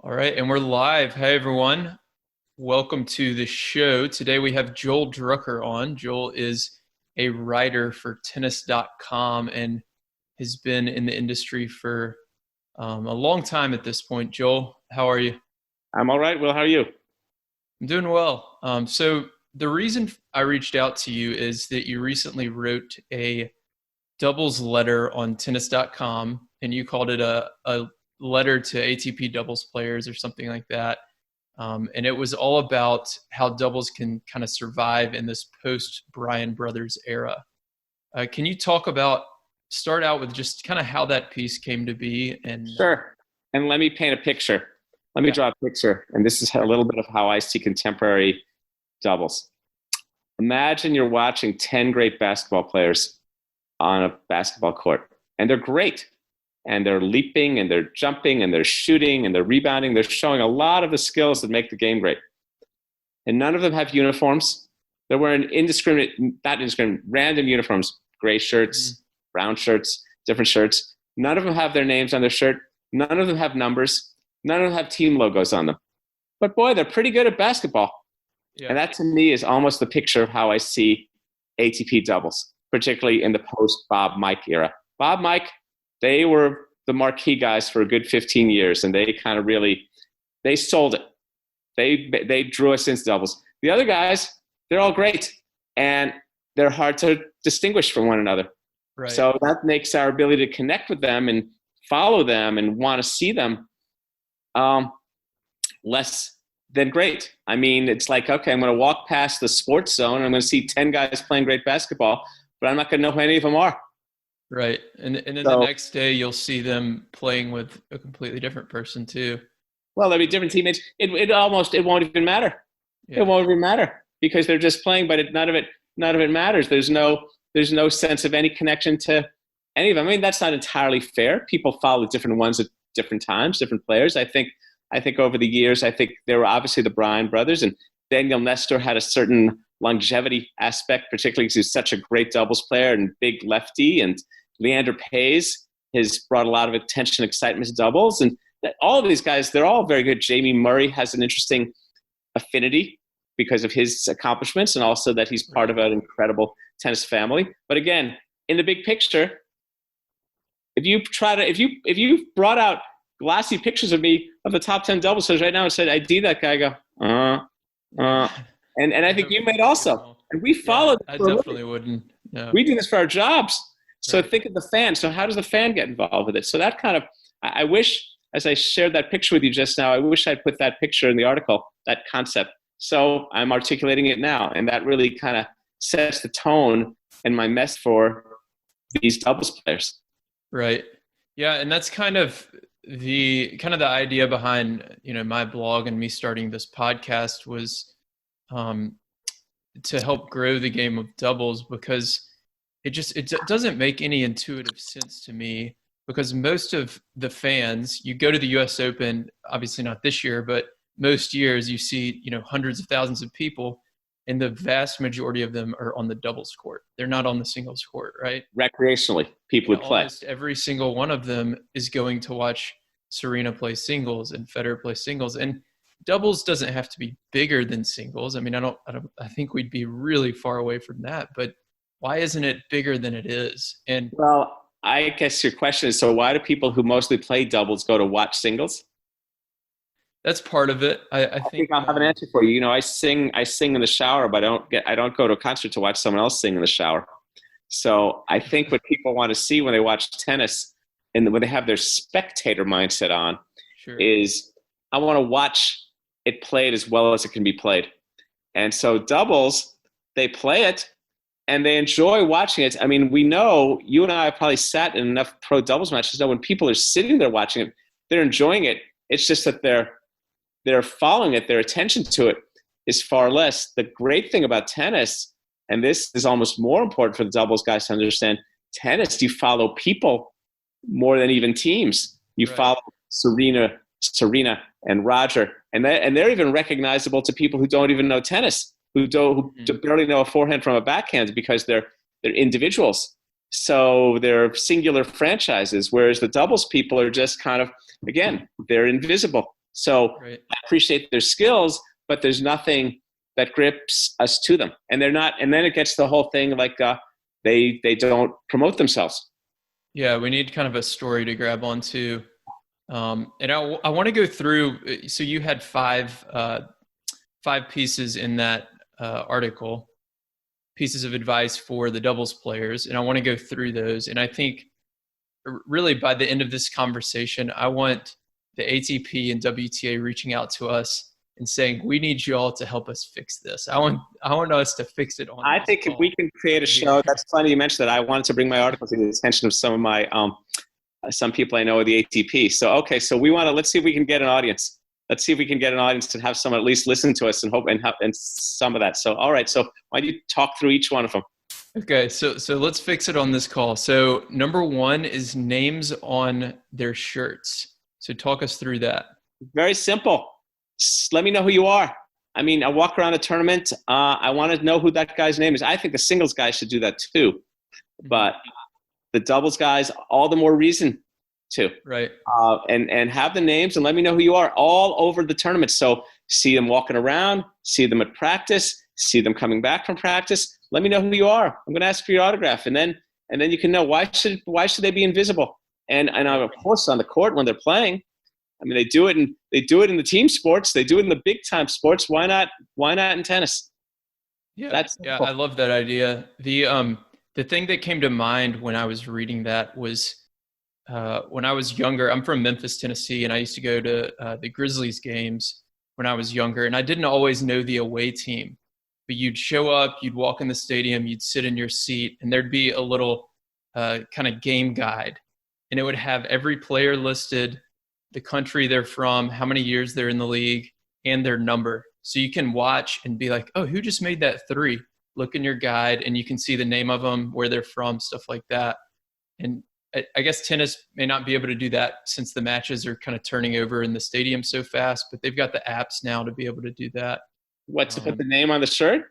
All right, and we're live. Hey, everyone. Welcome to the show. Today we have Joel Drucker on. Joel is a writer for tennis.com and has been in the industry for a long time at this point. Joel, how are you? I'm all right. Well, how are you? I'm doing well. So the reason I reached out to you is that you recently wrote a doubles letter on tennis.com and you called it a letter to ATP Doubles Players or something like that. And it was all about how doubles can kind of survive in this post Bryan Brothers era. Can you start out with just kind of how that piece came to be? And Sure. And let me paint a picture. Let me yeah, draw a picture. And this is a little bit of how I see contemporary doubles. Imagine you're watching 10 great basketball players on a basketball court, and they're great. And they're leaping, and they're jumping, and they're shooting, and they're rebounding. They're showing a lot of the skills that make the game great. And none of them have uniforms. They're wearing random uniforms, gray shirts, brown shirts, different shirts. None of them have their names on their shirt. None of them have numbers. None of them have team logos on them. But boy, they're pretty good at basketball. yeah, And that to me is almost the picture of how I see ATP doubles, particularly in the post-Bob Mike era. Bob Mike, they were the marquee guys for a good 15 years, and they kind of they sold it. They drew us into doubles. The other guys, they're all great, and they're hard to distinguish from one another. right, So that makes our ability to connect with them and follow them and want to see them less than great. I mean, it's like, okay, I'm going to walk past the sports zone, and I'm going to see 10 guys playing great basketball, but I'm not going to know who any of them are. right. And then the So, next day you'll see them playing with a completely different person too. well, there'll be different teammates. It won't even matter. It Yeah, won't even matter because they're just playing, but none of it matters. There's no sense of any connection to any of them. I mean, that's not entirely fair. People follow different ones at different times, different players. I think over the years, I think there were obviously the Bryan brothers, and Daniel Nestor had a certain longevity aspect, particularly because he's such a great doubles player and big lefty. And Leander Paes has brought a lot of attention, excitement to doubles. And all of these guys, they're all very good. Jamie Murray has an interesting affinity because of his accomplishments and also that he's part of an incredible tennis family. But again, in the big picture, if you brought out glassy pictures of me of the top 10 double players right now and said, ID that guy, I go, uh. And I think you might also. And we yeah, follow this I for a living. definitely wouldn't. No, We do this for our jobs. So right. think of the fan. So how does the fan get involved with it? So that kind of, I wish, as I shared that picture with you just now, I wish I'd put that picture in the article, that concept. So I'm articulating it now. And that really kind of sets the tone and my mess for these doubles players. Right. Yeah, and that's kind of the idea behind, my blog and me starting this podcast was um to help grow the game of doubles because it doesn't make any intuitive sense to me because most of the fans, you go to the US Open, obviously not this year, but most years you see, hundreds of thousands of people and the vast majority of them are on the doubles court. They're not on the singles court, right? Recreationally, people Yeah, would play. almost every single one of them is going to watch Serena play singles and Federer play singles. And doubles doesn't have to be bigger than singles. I mean, I think we'd be really far away from that. But why isn't it bigger than it is? And Well, I guess your question is, so why do people who mostly play doubles go to watch singles? that's part of it. I I think, think I'll have an answer for you. I sing in the shower, but I don't go to a concert to watch someone else sing in the shower. So I think what people want to see when they watch tennis and when they have their spectator mindset on sure, is I want to watch it played as well as it can be played. And so doubles, they play it and they enjoy watching it. I mean, we know you and I have probably sat in enough pro doubles matches know when people are sitting there watching it, they're enjoying it. It's just that they're following it, their attention to it is far less. The great thing about tennis, and this is almost more important for the doubles guys to understand, tennis, you follow people more than even teams. You right. follow Serena and Roger, and they're even recognizable to people who don't even know tennis, who barely know a forehand from a backhand because they're individuals. So they're singular franchises, whereas the doubles people are just kind of, again, they're invisible. So Right. I appreciate their skills, but there's nothing that grips us to them. And they're not, and then it gets the whole thing like they don't promote themselves. Yeah, we need kind of a story to grab onto. And I want to go through. So you had five pieces in that article, pieces of advice for the doubles players, and I want to go through those. And I think really by the end of this conversation, I want the ATP and WTA reaching out to us and saying, we need you all to help us fix this. I want us to fix it on. I think if we can create a show, that's funny you mentioned that. I wanted to bring my article to the attention of some of my some people I know at the ATP. So okay, so let's see if we can get an audience. Let's see if we can get an audience to have someone at least listen to us and hope and some of that. So all right, so why don't you talk through each one of them? Okay, so let's fix it on this call. So number one is names on their shirts. So talk us through that. Very simple. Let me know who you are. I mean, I walk around a tournament. I want to know who that guy's name is. I think the singles guys should do that too, but the doubles guys, all the more reason to. Right. And have the names and let me know who you are all over the tournament. So see them walking around, see them at practice, see them coming back from practice. Let me know who you are. I'm going to ask for your autograph, and then you can know why should they be invisible. And of course on the court when they're playing. I mean, they do it in the team sports. They do it in the big time sports. Why not in tennis? Yeah, I love that idea. The thing that came to mind when I was reading that was when I was younger. I'm from Memphis, Tennessee, and I used to go to the Grizzlies games when I was younger. And I didn't always know the away team, but you'd show up, you'd walk in the stadium, you'd sit in your seat, and there'd be a little kind of game guide, and it would have every player listed, the country they're from, how many years they're in the league, and their number. So you can watch and be like, oh, who just made that three? Look in your guide and you can see the name of them, where they're from, stuff like that. And I guess tennis may not be able to do that since the matches are kind of turning over in the stadium so fast, but they've got the apps now to be able to do that. What, to put the name on the shirt?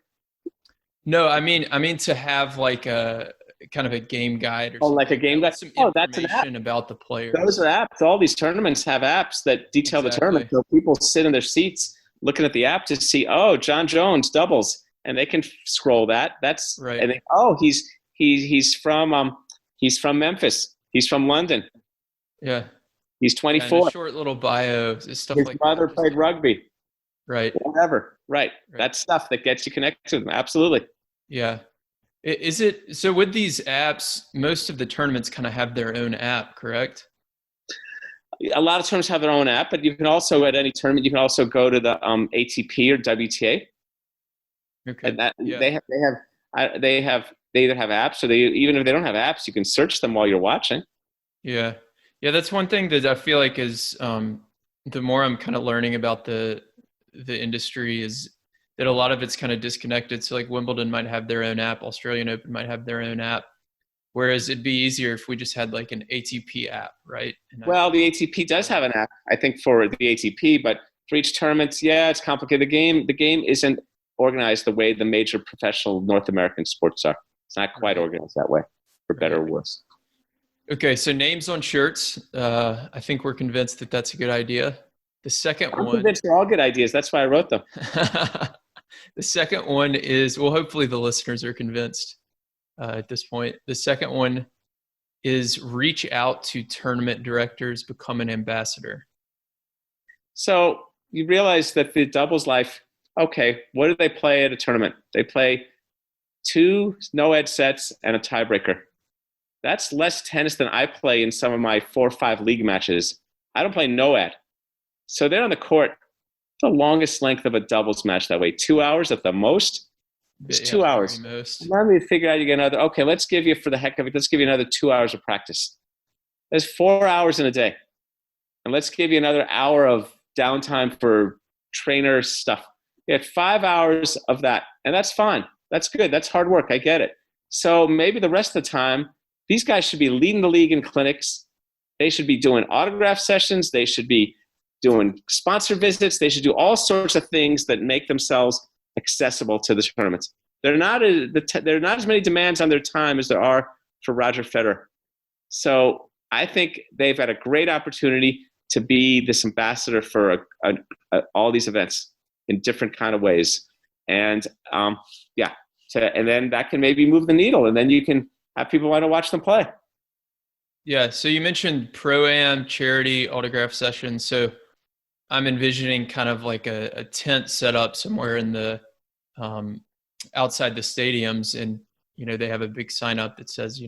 No, I mean to have like a kind of a game guide or like a game guide. Some information about the players. Those are apps. All these tournaments have apps that detail the tournament. So people sit in their seats looking at the app to see, oh, John Jones doubles, and they can scroll that. That's right. And he's from Memphis. He's from London. Yeah. He's 24. Yeah, short little bio, stuff like that. His mother played rugby. Right. Whatever. Right. That's stuff that gets you connected to them. Absolutely. Yeah. Is it so with these apps? Most of the tournaments kind of have their own app, correct? A lot of tournaments have their own app, but you can also at any tournament you can also go to the ATP or WTA. Okay. And they either have apps or even if they don't have apps, you can search them while you're watching. Yeah, that's one thing that I feel like is the more I'm kind of learning about the industry is that a lot of it's kind of disconnected. So like Wimbledon might have their own app, Australian Open might have their own app, whereas it'd be easier if we just had like an ATP app, right? Well, the ATP does have an app, I think, for the ATP, but for each tournament, it's complicated. The game isn't organized the way the major professional North American sports are. It's not quite organized that way, for better or worse. Okay, so names on shirts. I think we're convinced that that's a good idea. The second one. I'm convinced they're all good ideas. That's why I wrote them. The second one is, well, hopefully the listeners are convinced at this point. The second one is reach out to tournament directors, become an ambassador. So you realize that the doubles life, okay, what do they play at a tournament? They play 2 no-ed sets and a tiebreaker. That's less tennis than I play in some of my 4 or 5 league matches. I don't play no-ed. So they're on the court. The longest length of a doubles match that way, 2 hours at the most. It's 2 hours. Let me figure out you get another. Okay, let's give you, for the heck of it, let's give you another 2 hours of practice. There's 4 hours in a day, and let's give you another hour of downtime for trainer stuff. You had 5 hours of that, and that's fine. That's good. That's hard work. I get it. So maybe the rest of the time, these guys should be leading the league in clinics. They should be doing autograph sessions. They should be doing sponsor visits. They should do all sorts of things that make themselves accessible to the tournaments. There are not as many demands on their time as there are for Roger Federer. So I think they've had a great opportunity to be this ambassador for all these events in different kind of ways. And and then that can maybe move the needle, and then you can have people want to watch them play. Yeah. So you mentioned pro-am, charity, autograph sessions. So I'm envisioning kind of like a tent set up somewhere in the outside the stadiums, and they have a big sign up that says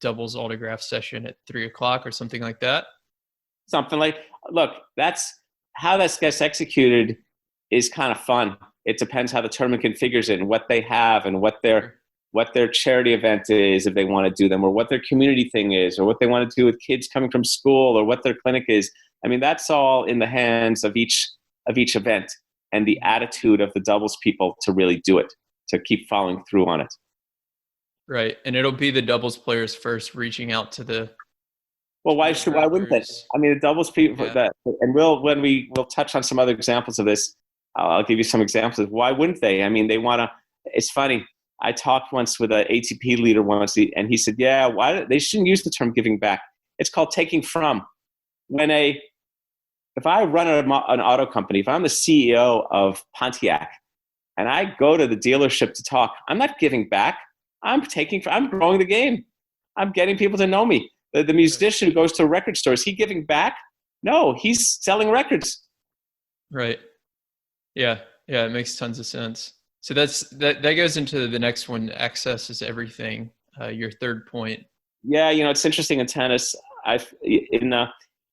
doubles autograph session at 3:00 or something like that. Something like, look, that's how that gets executed is kind of fun. It depends how the tournament configures it and what they have and what their charity event is, if they want to do them, or what their community thing is, or what they want to do with kids coming from school, or what their clinic is. I mean, that's all in the hands of each event and the attitude of the doubles people to really do it, to keep following through on it. Right. And it'll be the doubles players first reaching out to the. Well, why wouldn't they? I mean, the doubles people, and we'll touch on some other examples of this. I'll give you some examples. Why wouldn't they? I mean, they want to. It's funny. I talked once with an ATP leader once, and he said, "Yeah, why they shouldn't use the term giving back. It's called taking from." If I run an auto company, if I'm the CEO of Pontiac, and I go to the dealership to talk, I'm not giving back. I'm growing the game. I'm getting people to know me. The musician who goes to a record store, is he giving back? No, he's selling records. Right. Yeah. Yeah. It makes tons of sense. So that goes into the next one. Access is everything. Your third point. Yeah. It's interesting in tennis.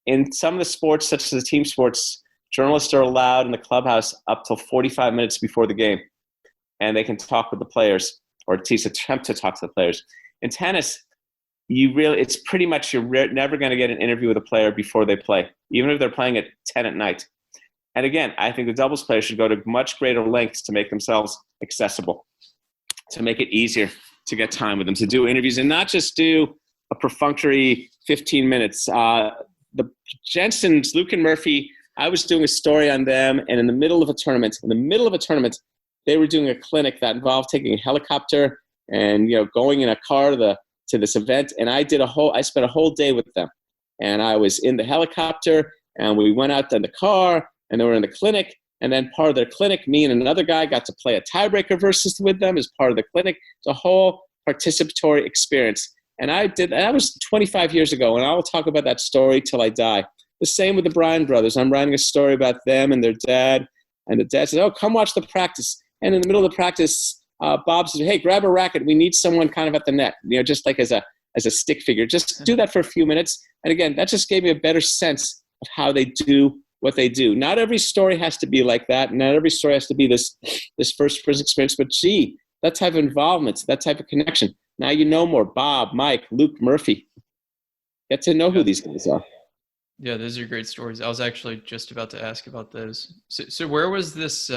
In some of the sports, such as the team sports, journalists are allowed in the clubhouse up till 45 minutes before the game, and they can talk with the players, or at least attempt to talk to the players. In tennis, it's pretty much you're never going to get an interview with a player before they play, even if they're playing at 10 at night. And again, I think the doubles players should go to much greater lengths to make themselves accessible, to make it easier to get time with them, to do interviews, and not just do a perfunctory 15 minutes. The Jensen's, Luke and Murphy, I was doing a story on them, and in the middle of a tournament, they were doing a clinic that involved taking a helicopter and going in a car to this event. And I spent a whole day with them, and I was in the helicopter, and we went out in the car, and they were in the clinic. And then part of their clinic, me and another guy got to play a tiebreaker versus with them as part of the clinic. It's a whole participatory experience. And that was 25 years ago, and I will talk about that story till I die. The same with the Bryan brothers. I'm writing a story about them and their dad, and the dad says, "Oh, come watch the practice." And in the middle of the practice, Bob says, "Hey, grab a racket. We need someone kind of at the net, just like as a stick figure. Just do that for a few minutes." And again, that just gave me a better sense of how they do what they do. Not every story has to be like that. Not every story has to be this first-person experience. But gee, that type of involvement, that type of connection. Now you know more. Bob, Mike, Luke, Murphy. Get to know who these guys are. Yeah, those are great stories. I was actually just about to ask about those. So where was this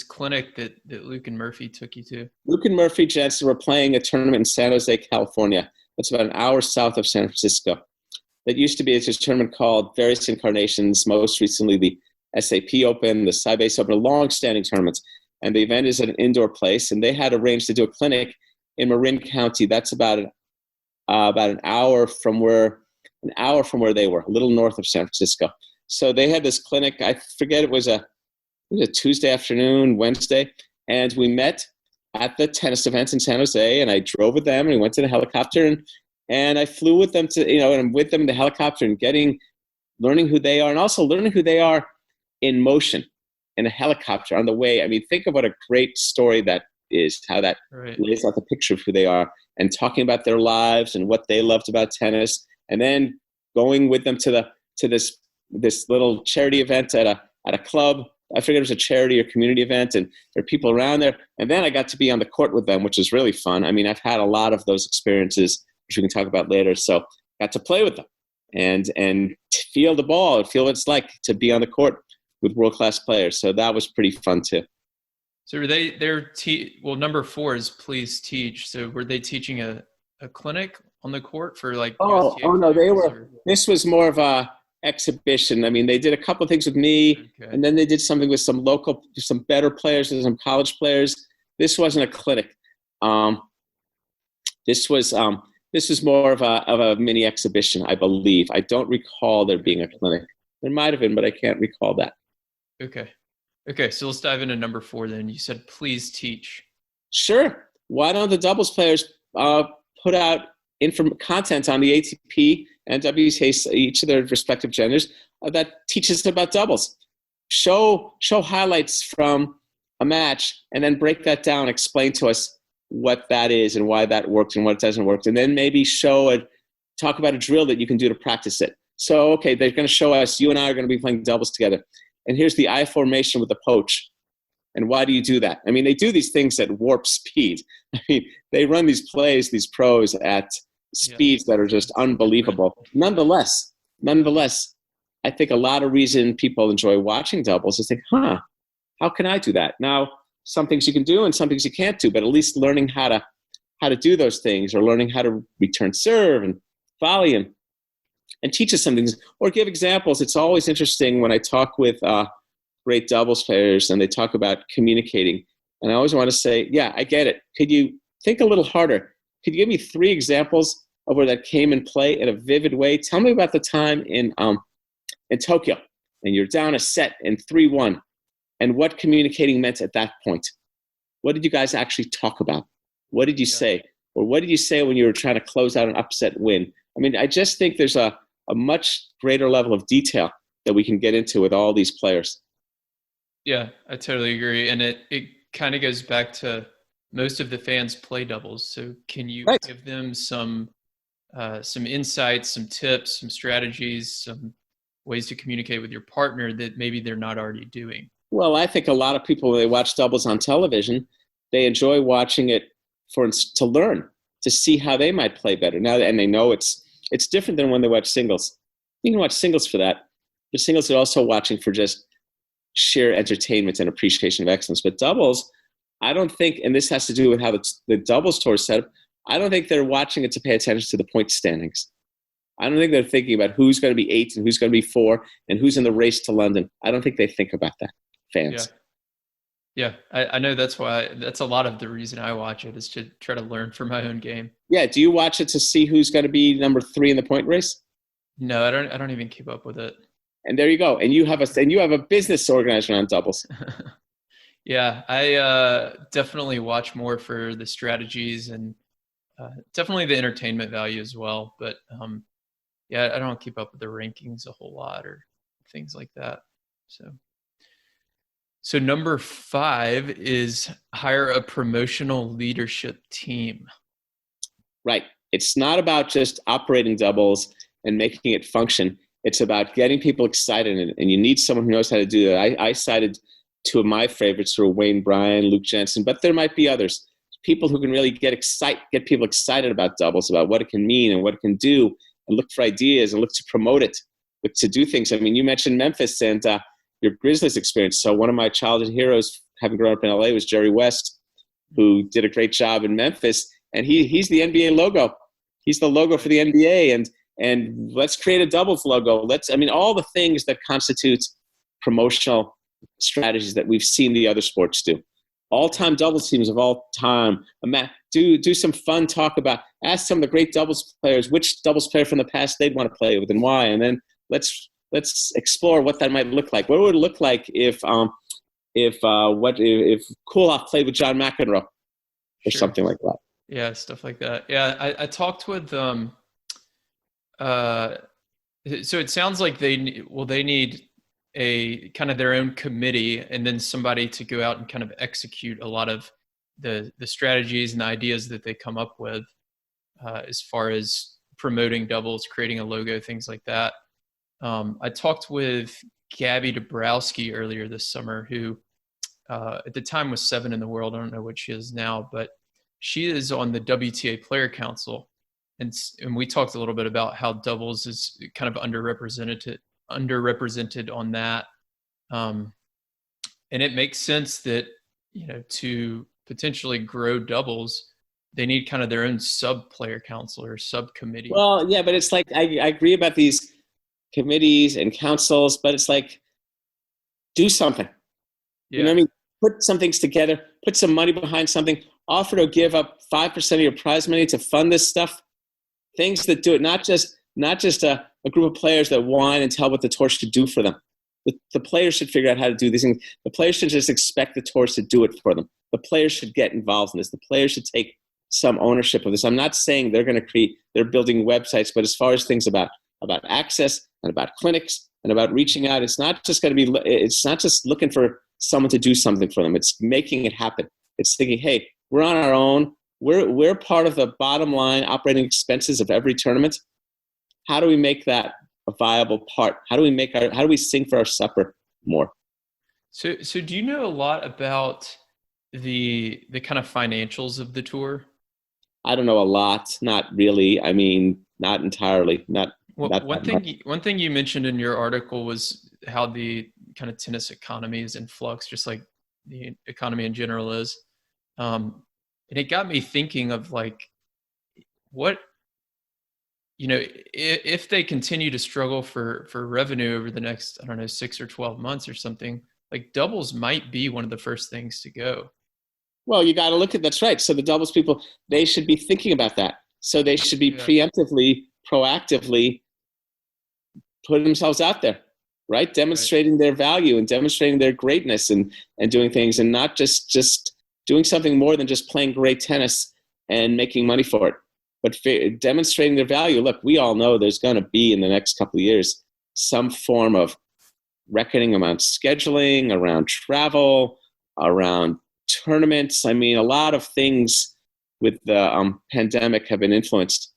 clinic that Luke and Murphy took you to? Luke and Murphy Jensen were playing a tournament in San Jose, California. That's about an hour south of San Francisco. That used to be a tournament called Various Incarnations, most recently the SAP Open, the Sybase Open, a long-standing tournament. And the event is at an indoor place, and they had arranged to do a clinic in Marin County. That's about an hour from where they were, a little north of San Francisco. So they had this clinic. I forget, it was a Tuesday afternoon, Wednesday, and we met at the tennis event in San Jose, and I drove with them, and we went to the helicopter, and I flew with them to, and I'm with them in the helicopter and learning who they are, and also learning who they are in motion in a helicopter on the way. I mean, think of what a great story that is, how that lays out the picture of who they are, and talking about their lives and what they loved about tennis, and then going with them to this little charity event at a club. I forget it was a charity or community event, and there are people around there. And then I got to be on the court with them, which is really fun. I mean, I've had a lot of those experiences, which we can talk about later. So got to play with them and feel the ball and feel what it's like to be on the court with world-class players. So that was pretty fun too. So were well, number 4 is please teach. So were they teaching a clinic on the court for like? Oh no, this was more of a exhibition. I mean, they did a couple of things with me, and then they did something with some better players and some college players. This wasn't a clinic. This was more of a mini exhibition, I believe. I don't recall there being a clinic. There might have been, but I can't recall that. Okay, so let's dive into number 4 then. You said, please teach. Sure. Why don't the doubles players put out content on the ATP and WTA, each of their respective genders, that teaches about doubles? Show highlights from a match and then break that down, explain to us what that is and why that works and what doesn't work. And then maybe talk about a drill that you can do to practice it. So, okay, they're going to show us, you and I are going to be playing doubles together. And here's the I formation with the poach. And why do you do that? I mean, they do these things at warp speed. I mean, they run these plays, these pros at speeds that are just unbelievable. Nonetheless, I think a lot of reason people enjoy watching doubles is think, how can I do that? Now, some things you can do and some things you can't do, but at least learning how to do those things, or learning how to return serve and volley and teach us some things, or give examples. It's always interesting when I talk with great doubles players and they talk about communicating. And I always want to say, yeah, I get it. Could you think a little harder? Could you give me 3 examples of where that came in play in a vivid way? Tell me about the time in Tokyo, and you're down a set in 3-1, and what communicating meant at that point. What did you guys actually talk about? What did you say? Or what did you say when you were trying to close out an upset win? I mean, I just think there's a much greater level of detail that we can get into with all these players. Yeah, I totally agree. And it kind of goes back to most of the fans play doubles. So can you give them some insights, some tips, some strategies, some ways to communicate with your partner that maybe they're not already doing? Well, I think a lot of people, when they watch doubles on television, they enjoy watching it to learn, to see how they might play better. Now, and they know it's different than when they watch singles. You can watch singles for that. But singles are also watching for just sheer entertainment and appreciation of excellence. But doubles, I don't think, and this has to do with how the doubles tour is set up, I don't think they're watching it to pay attention to the point standings. I don't think they're thinking about who's going to be 8 and who's going to be 4 and who's in the race to London. I don't think they think about that, fans. Yeah, I know that's a lot of the reason I watch it, is to try to learn from my own game. Yeah, do you watch it to see who's going to be number 3 in the point race? No, I don't even keep up with it. And there you go. And you have a business organized around doubles. Yeah, I definitely watch more for the strategies and definitely the entertainment value as well. But yeah, I don't keep up with the rankings a whole lot or things like that. So number 5 is hire a promotional leadership team. Right. It's not about just operating doubles and making it function. It's about getting people excited, and you need someone who knows how to do that. I cited 2 of my favorites who are Wayne Bryan, Luke Jensen, but there might be others. People who can really get people excited about doubles, about what it can mean and what it can do, and look for ideas and look to promote it, look to do things. I mean, you mentioned Memphis and your Grizzlies experience. So one of my childhood heroes, having grown up in LA, was Jerry West, who did a great job in Memphis, and he's the NBA logo. He's the logo for the NBA, and let's create a doubles logo. All the things that constitute promotional strategies that we've seen the other sports do. All-time doubles teams of all time. Do some fun talk about, ask some of the great doubles players which doubles player from the past they'd want to play with and why, and then let's explore what that might look like. What would it look like if Kulhoff played with John McEnroe or something like that? Yeah, stuff like that. Yeah, I talked with so it sounds like they need a kind of their own committee, and then somebody to go out and kind of execute a lot of the strategies and the ideas that they come up with as far as promoting doubles, creating a logo, things like that. I talked with Gabby Dabrowski earlier this summer, who at the time was 7 in the world. I don't know what she is now, but she is on the WTA Player Council. And we talked a little bit about how doubles is kind of underrepresented on that. And it makes sense that, to potentially grow doubles, they need kind of their own sub-player council or subcommittee. Well, yeah, but it's like, I agree about these committees and councils, but it's like, do something. Yeah. You know what I mean? Put some things together, put some money behind something, offer to give up 5% of your prize money to fund this stuff. Things that do it, not just a a group of players that whine and tell what the tour should do for them. The players should figure out how to do these things. The players should just expect the tours to do it for them. The players should get involved in this. The players should take some ownership of this. I'm not saying they're going to they're building websites, but as far as things about access and about clinics and about reaching out, it's not just looking for someone to do something for them. It's making it happen. It's thinking, hey, we're on our own. We're part of the bottom line operating expenses of every tournament. How do we make that a viable part? How do we sing for our supper more? So do you know a lot about the kind of financials of the tour? I don't know a lot. Not really. I mean, not entirely. One thing you mentioned in your article was how the kind of tennis economy is in flux, just like the economy in general is. And it got me thinking of like, what, if they continue to struggle for revenue over the next, I don't know, 6 or 12 months or something, like doubles might be one of the first things to go. Well, you got to look at that's right. So the doubles people, they should be thinking about that. So they should be proactively putting themselves out there, right? Demonstrating their value and demonstrating their greatness and doing things, and not just doing something more than just playing great tennis and making money for it, but demonstrating their value. Look, we all know there's going to be in the next couple of years some form of reckoning around scheduling, around travel, around tournaments. I mean, a lot of things with the pandemic have been influenced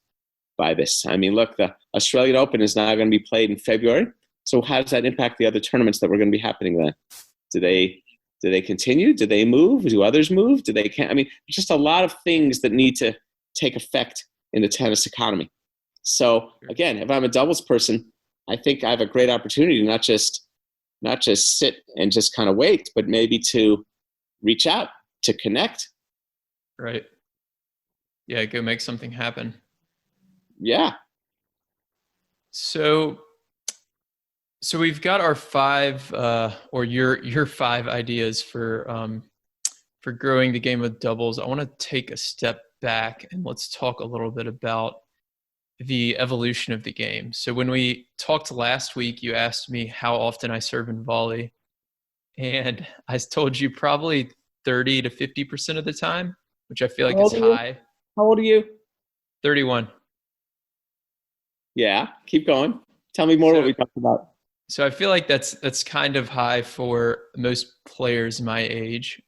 by this. I mean, look, the Australian Open is now going to be played in February. So how does that impact the other tournaments that were going to be happening then? Do they continue? Do they move? Do others move? I mean, just a lot of things that need to take effect in the tennis economy. So again, if I'm a doubles person, I think I have a great opportunity to not just sit and just kind of wait, but maybe to reach out, to connect. Right. Yeah, go make something happen. Yeah. So we've got our 5 or your 5 ideas for growing the game of doubles. I want to take a step back and let's talk a little bit about the evolution of the game. So when we talked last week, you asked me how often I serve in volley, and I told you probably 30 to 50% of the time, which I feel like is high. How old are you? 31. Yeah, keep going. Tell me more what we talked about. So I feel like that's kind of high for most players my age.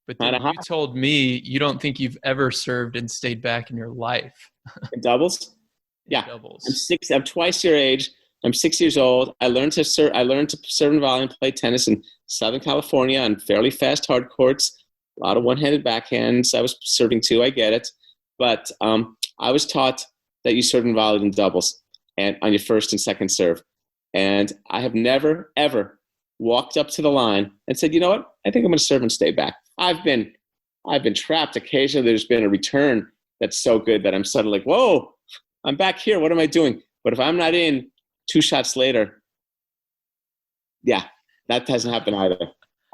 But then you told me you don't think you've ever served and stayed back in your life. In doubles? Yeah. Doubles. I'm twice your age. I'm 6 years old. I learned to serve and volley and play tennis in Southern California on fairly fast hard courts. A lot of one-handed backhands. I was serving too. I get it. But I was taught that you serve and volleyed in doubles and on your first and second serve. And I have never, ever walked up to the line and said, you know what? I think I'm going to serve and stay back. I've been trapped. Occasionally there's been a return that's so good that I'm suddenly like, whoa, I'm back here. What am I doing? But if I'm not in 2 shots later, yeah, that hasn't happened either.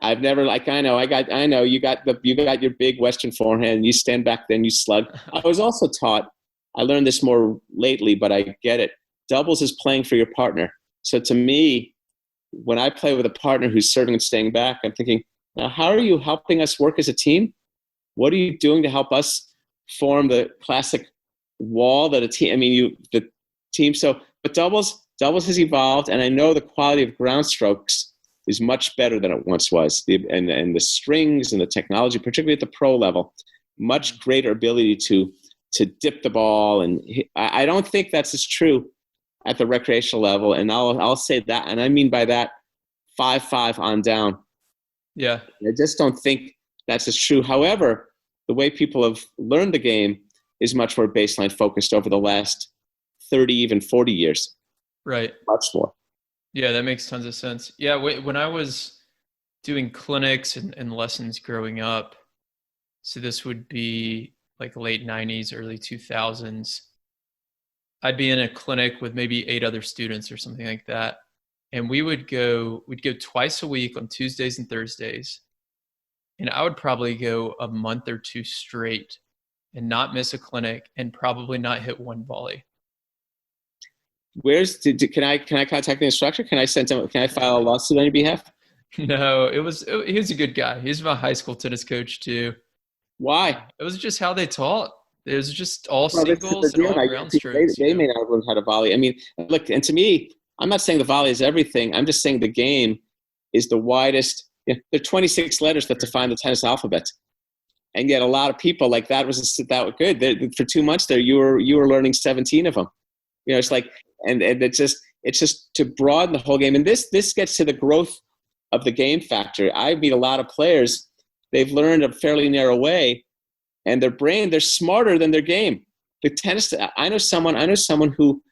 I've never, I know you got your big Western forehand, you stand back, then you slug. I was also taught, I learned this more lately, but I get it. Doubles is playing for your partner. So to me, when I play with a partner who's serving and staying back, I'm thinking, now how are you helping us work as a team? What are you doing to help us form the classic wall that a team, the team. So, but doubles has evolved, and I know the quality of ground strokes is much better than it once was. And the strings and the technology, particularly at the pro level, much greater ability to dip the ball. And I don't think that's as true at the recreational level. And I'll say that, and I mean by that 5-5 on down. Yeah. I just don't think that's as true. However, the way people have learned the game is much more baseline focused over the last 30, even 40 years. Right. Much more. Yeah, that makes tons of sense. Yeah, when I was doing clinics and lessons growing up, so this would be like late 90s, early 2000s, I'd be in a clinic with maybe 8 other students or something like that. And we'd go twice a week on Tuesdays and Thursdays. And I would probably go a month or 2 straight and not miss a clinic and probably not hit one volley. Can I contact the instructor? Can I send him? Can I file a lawsuit on your behalf? No, he was a good guy. He's my high school tennis coach too. Why? It was just how they taught. It was just all Well, this is the singles and deal. all Now, ground strokes. they may not have learned how to volley. I mean, look, and to me, I'm not saying the volley is everything. I'm just saying the game is the widest. There are 26 letters that define the tennis alphabet, and yet a lot of people like that were good. For 2 months there, you were learning 17 of them. It's like, and it's just to broaden the whole game. And this gets to the growth of the game factor. I meet a lot of players. They've learned a fairly narrow way, and they're smarter than their game. The tennis, I know someone who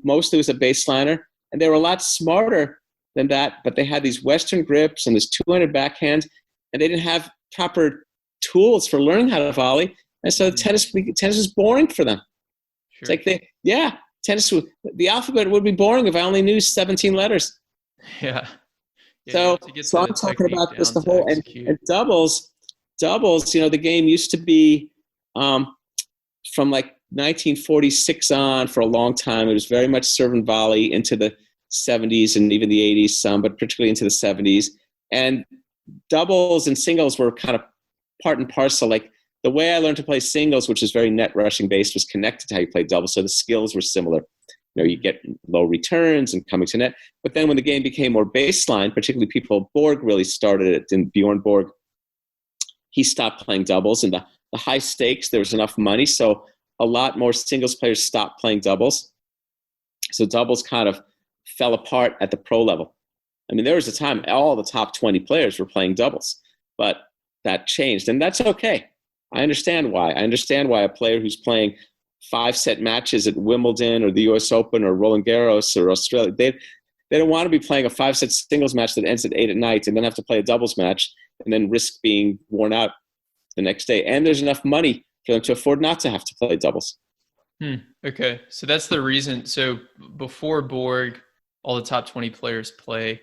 mostly was a baseliner, and they were a lot smarter than that, but they had these Western grips and this 200 backhand, and they didn't have proper tools for learning how to volley. And so tennis is boring for them. Sure. It's like the alphabet would be boring if I only knew 17 letters. Yeah. So I'm talking about just the whole, and doubles, the game used to be from like 1946 on for a long time. It was very much serve and volley into the 70s and even the 80s some, but particularly into the 70s. And doubles and singles were kind of part and parcel. Like the way I learned to play singles, which is very net rushing based, was connected to how you play doubles. So the skills were similar. You get low returns and coming to net. But then when the game became more baseline, particularly Borg really started it, and Bjorn Borg, he stopped playing doubles. And the high stakes, there was enough money. So a lot more singles players stopped playing doubles. So doubles kind of fell apart at the pro level. I mean, there was a time all the top 20 players were playing doubles, but that changed. And that's okay. I understand why. I understand why a player who's playing 5-set matches at Wimbledon or the US Open or Roland Garros or Australia, they don't want to be playing a 5-set singles match that ends at 8 at night and then have to play a doubles match and then risk being worn out the next day. And there's enough money for them to afford not to have to play doubles. Okay. So that's the reason. So before Borg, all the top 20 players play,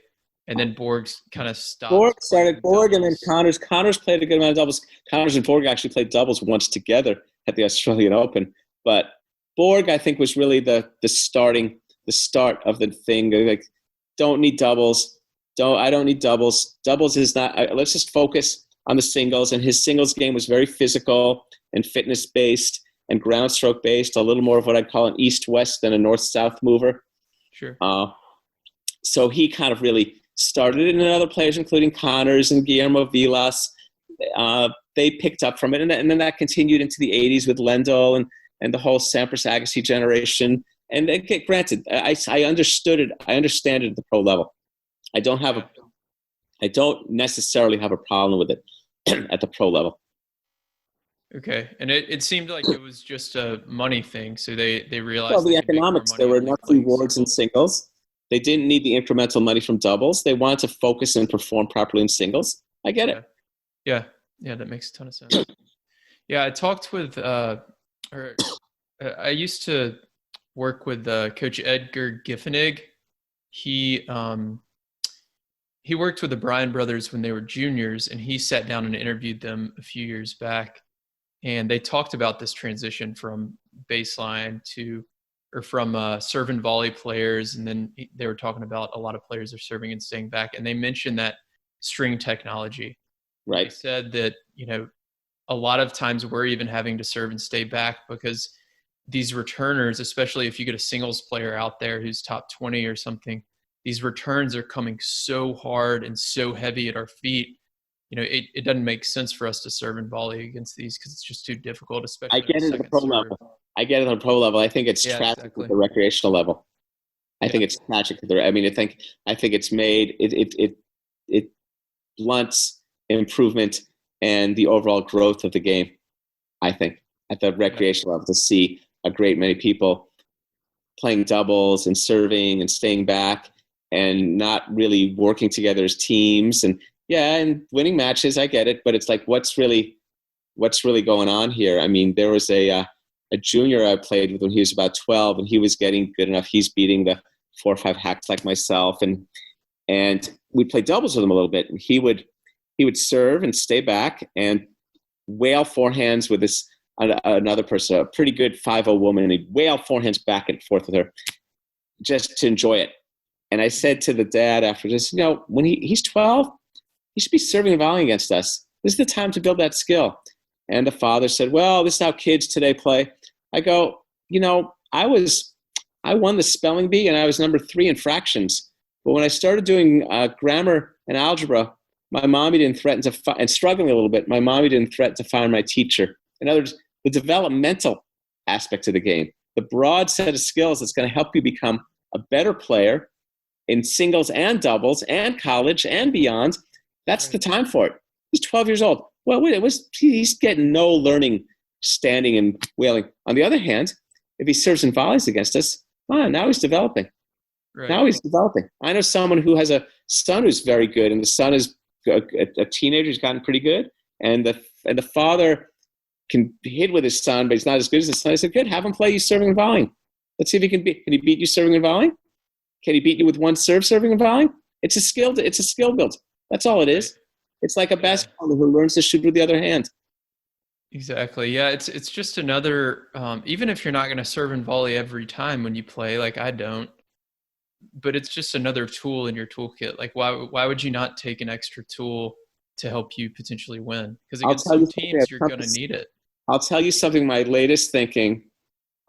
and then Borg's kind of stopped. Borg started Borg, and then Connors. Connors played a good amount of doubles. Connors and Borg actually played doubles once together at the Australian Open. But Borg, I think, was really the start of the thing. Like, don't need doubles. I don't need doubles. Doubles is not. Let's just focus on the singles. And his singles game was very physical and fitness based and ground stroke based. A little more of what I'd call an east-west than a north-south mover. Sure. So he kind of really started it, and other players, including Connors and Guillermo Vilas, they picked up from it, and then that continued into the 80s with Lendl and the whole Sampras Agassi generation. And granted, I understood it. I understand it at the pro level. I don't necessarily have a problem with it at the pro level. Okay, and it seemed like it was just a money thing. So they realized. Well, the economics, there were enough rewards in singles. They didn't need the incremental money from doubles. They wanted to focus and perform properly in singles. I get it. Yeah, that makes a ton of sense. Yeah, I talked with, I used to work with Coach Edgar Giffenig. He worked with the Bryan brothers when they were juniors, and he sat down and interviewed them a few years back. And they talked about this transition from baseline from serve and volley players. And then they were talking about a lot of players are serving and staying back. And they mentioned that string technology. Right. They said that, a lot of times we're even having to serve and stay back because these returners, especially if you get a singles player out there who's top 20 or something, these returns are coming so hard and so heavy at our feet. It doesn't make sense for us to serve and volley against these because it's just too difficult, especially I get it at the pro level. I get it on the pro level. I think it's tragic at the recreational level. I think it's tragic. I think it's made it blunts improvement and the overall growth of the game. I think at the recreational level, to see a great many people playing doubles and serving and staying back and not really working together as teams and winning matches. I get it, but it's like what's really going on here? I mean, there was a junior I played with when he was about 12, and he was getting good enough. He's beating the 4 or 5 hacks like myself, and we played doubles with him a little bit. And he would serve and stay back and whale forehands with this another person, a pretty good 5-0 woman, and he'd whale forehands back and forth with her. just to enjoy it. And I said to the dad after this, when he's 12, he should be serving and volleying against us. This is the time to build that skill. And the father said, well, this is how kids today play. I go, I won the spelling bee and I was number 3 in fractions. But when I started doing grammar and algebra, my mommy didn't threaten to, and struggling a little bit, my mommy didn't threaten to fire my teacher. In other words, the developmental aspect of the game, the broad set of skills that's going to help you become a better player in singles and doubles and college and beyond. That's the time for it. He's 12 years old. Well, he's getting no learning standing and wailing. On the other hand, if he serves and volleys against us, now he's developing. Right. Now he's developing. I know someone who has a son who's very good, and the son is a teenager who's gotten pretty good, and the father can hit with his son, but he's not as good as his son. I said, good, have him play you serving and volleying. Let's see if he can he beat you serving and volleying? Can he beat you with one serve serving and volleying? It's a skill build. That's all it is. It's like a basketballer who learns to shoot with the other hand. Exactly. Yeah, it's just another, even if you're not going to serve and volley every time when you play, like I don't, but it's just another tool in your toolkit. Like why would you not take an extra tool to help you potentially win? Because against some teams, you're going to need it. I'll tell you something, my latest thinking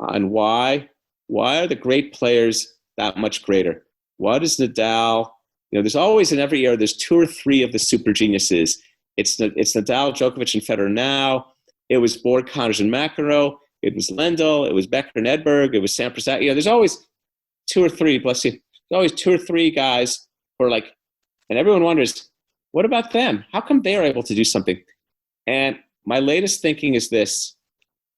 on why are the great players that much greater? What is Nadal? There's always in every era, there's 2 or 3 of the super geniuses. It's Nadal, Djokovic, and Federer now. It was Borg, Connors, and McEnroe. It was Lendl. It was Becker and Edberg. It was Sampras. There's always 2 or 3, bless you. There's always 2 or 3 guys who are like, and everyone wonders, what about them? How come they are able to do something? And my latest thinking is this.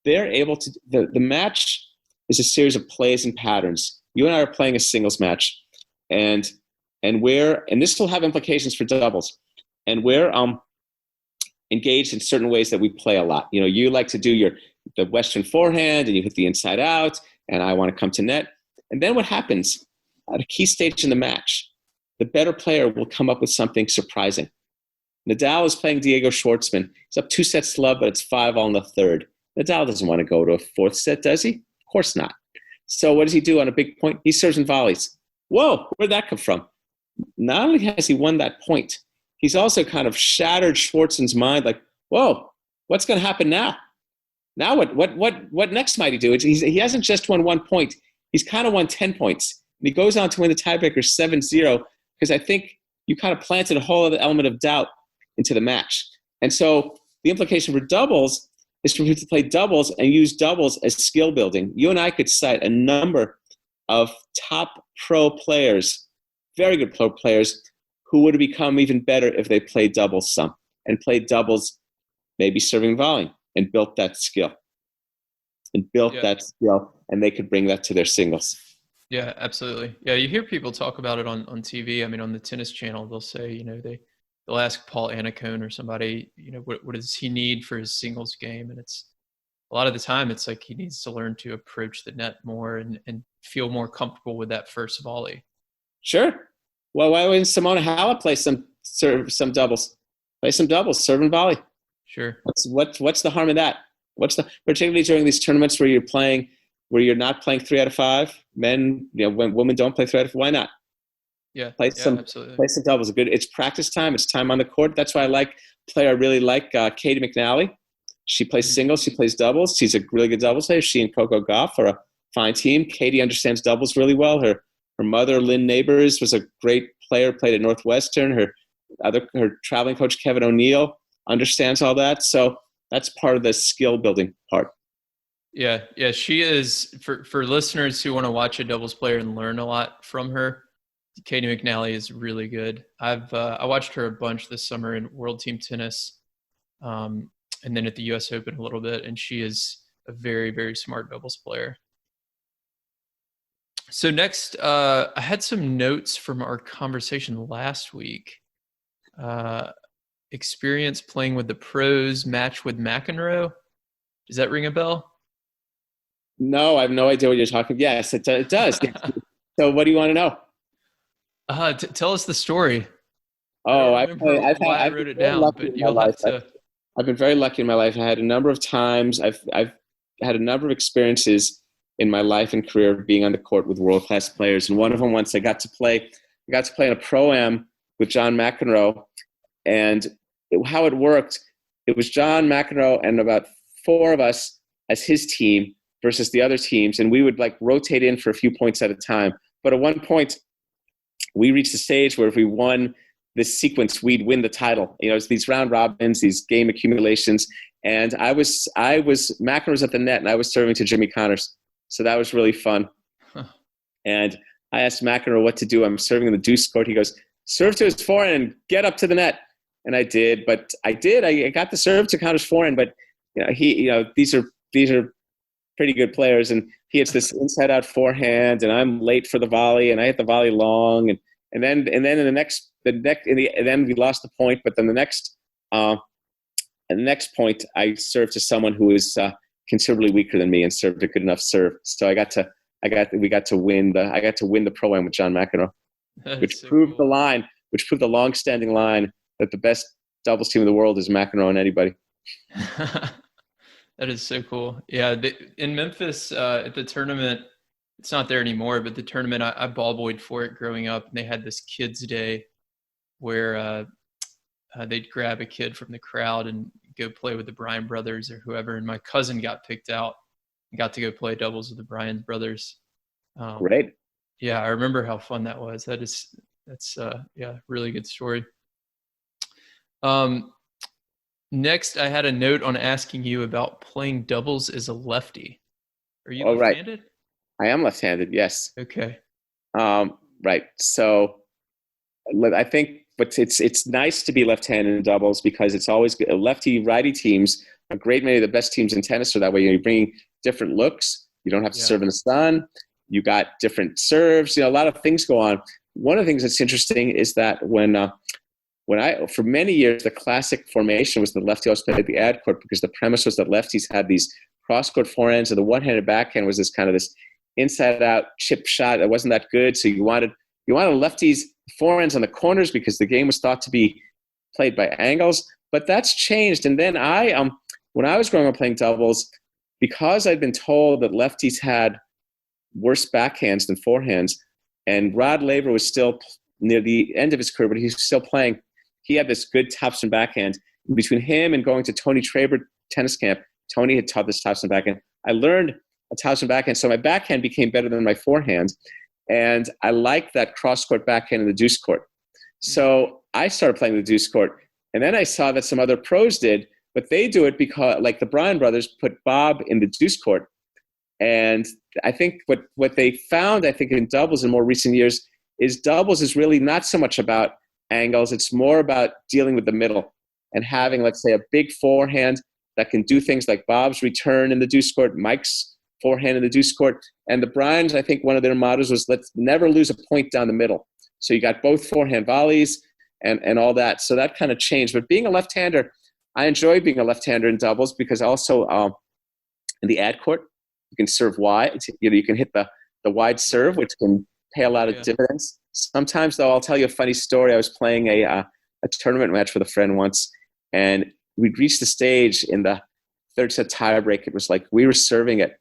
They're able to, the match is a series of plays and patterns. You and I are playing a singles match, and this will have implications for doubles. And we're engaged in certain ways that we play a lot. You like to do the Western forehand, and you hit the inside out, and I want to come to net. And then what happens at a key stage in the match? The better player will come up with something surprising. Nadal is playing Diego Schwartzman. He's up 2 sets to love, but it's 5-all in the third. Nadal doesn't want to go to a 4th set, does he? Of course not. So what does he do on a big point? He serves and volleys. Whoa, where'd that come from? Not only has he won that point, he's also kind of shattered Schwartzman's mind, like, whoa, what's going to happen now? Now what next might he do? He hasn't just won 1 point. He's kind of won 10 points. And he goes on to win the tiebreaker 7-0, because I think you kind of planted a whole other element of doubt into the match. And so the implication for doubles is for people to play doubles and use doubles as skill building. You and I could cite a number of top pro players, very good pro players, who would have become even better if they played doubles some and played doubles, maybe serving volleying, and built that skill. And they could bring that to their singles. Yeah, absolutely. Yeah, you hear people talk about it on TV. I mean, on the tennis channel, they'll say, they'll ask Paul Annacone or somebody, what does he need for his singles game? And it's a lot of the time, it's like he needs to learn to approach the net more and feel more comfortable with that first volley. Sure. Well, why wouldn't Simona Halep play some doubles? Play some doubles, serve and volley. Sure. What's the harm in that? Particularly during these tournaments where you're not playing 3 out of 5 men, when women don't play 3 out of 5, why not? Yeah. Absolutely. Play some doubles. It's practice time. It's time on the court. That's why I really like Katie McNally. She plays singles. She plays doubles. She's a really good doubles player. She and Coco Gauff are a fine team. Katie understands doubles really well. Her mother, Lynn Neighbors, was a great player, played at Northwestern. Her traveling coach, Kevin O'Neill, understands all that. So that's part of the skill building part. Yeah. She is, for listeners who want to watch a doubles player and learn a lot from her, Katie McNally is really good. I watched her a bunch this summer in World Team Tennis, and then at the U.S. Open a little bit, and she is a very, very smart doubles player. So next, I had some notes from our conversation last week. Experience playing with the pros, match with McEnroe. Does that ring a bell? No, I have no idea what you're talking about. Yes, it does. So what do you want to know? Tell us the story. Oh, I wrote it down, but you'll have to. I've been very lucky in my life. I had a number of times. I've had a number of experiences in my life and career of being on the court with world-class players. And one of them, once I got to play in a pro-am with John McEnroe. And how it worked, it was John McEnroe and about 4 of us as his team versus the other teams. And we would like rotate in for a few points at a time. But at one point, we reached a stage where if we won this sequence, we'd win the title. You know, it's these round robins, these game accumulations. And McEnroe was at the net and I was serving to Jimmy Connors. So that was really fun. Huh. And I asked McEnroe what to do. I'm serving in the deuce court. He goes, serve to his forehand and get up to the net. And I did, but I got the serve to Connors' forehand, but these are pretty good players. And he hits this inside out forehand and I'm late for the volley and I hit the volley long. And then in then we lost the point, but then the next point I served to someone who was considerably weaker than me and served a good enough serve. So we got to win the pro-am with John McEnroe, which proved the long-standing line that the best doubles team in the world is McEnroe and anybody. That is so cool. Yeah, in Memphis at the tournament, it's not there anymore, but the tournament, I ball boyed for it growing up, and they had this kids' day where they'd grab a kid from the crowd and go play with the Bryan brothers or whoever. And my cousin got picked out and got to go play doubles with the Bryan brothers. Great. Yeah, I remember how fun that was. That's really good story. Next, I had a note on asking you about playing doubles as a lefty. Are you left-handed? Right. I am left-handed, yes. Okay. Right. So I think, but it's nice to be left-handed in doubles because it's always good. Lefty-righty teams, a great many of the best teams in tennis are that way. You're bringing different looks. You don't have to serve in the sun. You got different serves. A lot of things go on. One of the things that's interesting is that for many years, the classic formation was the lefty always played at the ad court because the premise was that lefties had these cross-court forehands and the one-handed backhand was this kind of this inside-out chip shot that wasn't that good. So you wanted lefties forehands on the corners because the game was thought to be played by angles. But that's changed. And then when I was growing up playing doubles, because I'd been told that lefties had worse backhands than forehands, and Rod Laver was still near the end of his career, but he was still playing. He had this good topspin backhand. Between him and going to Tony Traber tennis camp, Tony had taught this topspin backhand. I learned a topspin backhand, so my backhand became better than my forehand. And I liked that cross-court backhand in the deuce court. So I started playing the deuce court. And then I saw that some other pros did, but they do it because, like the Bryan brothers, put Bob in the deuce court. And I think what they found, I think, in doubles in more recent years is doubles is really not so much about angles. It's more about dealing with the middle and having, let's say, a big forehand that can do things like Bob's return in the deuce court, Mike's forehand in the deuce court. And the Bryans, I think one of their mottos was, let's never lose a point down the middle. So you got both forehand volleys and all that. So that kind of changed. But being a left-hander, I enjoy being a left-hander in doubles because also in the ad court, you can serve wide. You can hit the wide serve, which can pay a lot of dividends. Sometimes, though, I'll tell you a funny story. I was playing a tournament match with a friend once, and we'd reached the stage in the third set tiebreak. It was like we were serving at